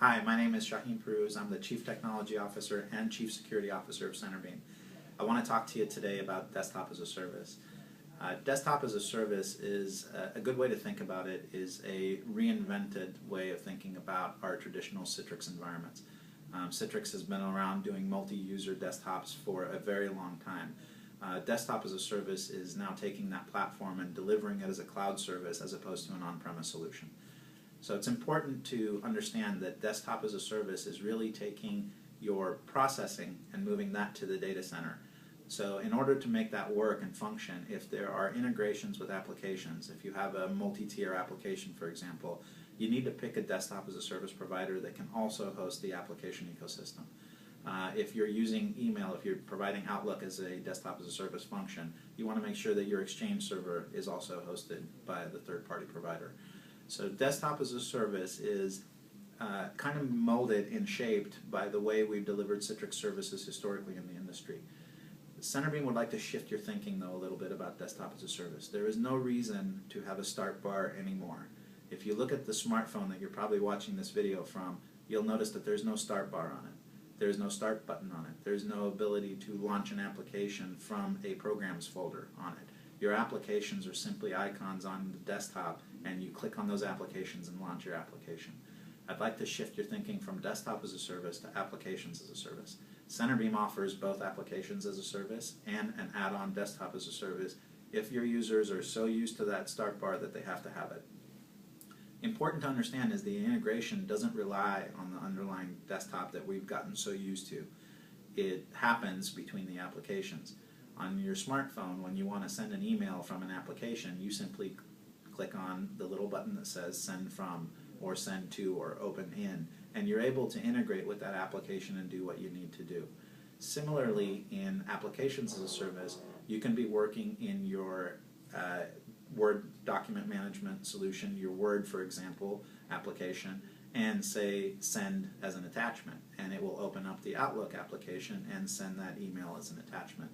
Hi, my name is Shahin Pirooz. I'm the Chief Technology Officer and Chief Security Officer of CenterBeam. I want to talk to you today about Desktop as a Service. Desktop as a Service is a good way to think about it is a reinvented way of thinking about our traditional Citrix environments. Citrix has been around doing multi-user desktops for a very long time. Desktop as a Service is now taking that platform and delivering it as a cloud service as opposed to an on-premise solution. So it's important to understand that Desktop as a Service is really taking your processing and moving that to the data center. So in order to make that work and function, if there are integrations with applications, if you have a multi-tier application, for example, you need to pick a Desktop as a Service provider that can also host the application ecosystem. If you're using email, if you're providing Outlook as a Desktop as a Service function, you want to make sure that your Exchange server is also hosted by the third-party provider. So Desktop as a Service is kind of molded and shaped by the way we've delivered Citrix services historically in the industry. CenterBeam would like to shift your thinking, though, a little bit about Desktop as a Service. There is no reason to have a start bar anymore. If you look at the smartphone that you're probably watching this video from, you'll notice that there's no start bar on it. There's no start button on it. There's no ability to launch an application from a programs folder on it. Your applications are simply icons on the desktop, and you click on those applications and launch your application. I'd like to shift your thinking from Desktop as a Service to Applications as a Service. CenterBeam offers both Applications as a Service and an add-on Desktop as a Service if your users are so used to that start bar that they have to have it. Important to understand is the integration doesn't rely on the underlying desktop that we've gotten so used to. It happens between the applications. On your smartphone, when you want to send an email from an application, you simply click on the little button that says send from or send to or open in, and you're able to integrate with that application and do what you need to do. Similarly, in Applications as a Service, you can be working in your Word document management solution, your Word, for example, application, and say send as an attachment, and it will open up the Outlook application and send that email as an attachment.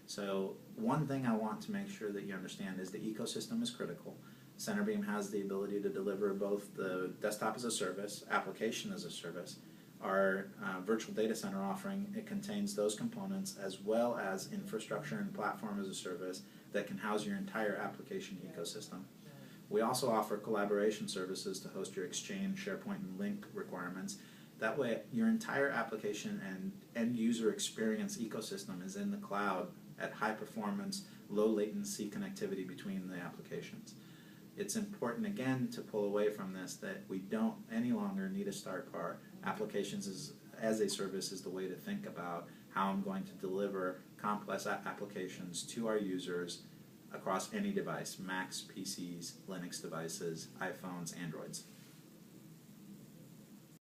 So one thing I want to make sure that you understand is the ecosystem is critical. CenterBeam has the ability to deliver both the Desktop as a Service, Application as a Service. Our virtual data center offering, it contains those components as well as infrastructure and platform as a service that can house your entire application ecosystem. We also offer collaboration services to host your Exchange, SharePoint, and Link requirements. That way, your entire application and end-user experience ecosystem is in the cloud at high performance, low latency connectivity between the applications. It's important, again, to pull away from this that we don't any longer need a start bar. Applications as a service is the way to think about how I'm going to deliver complex applications to our users across any device, Macs, PCs, Linux devices, iPhones, Androids.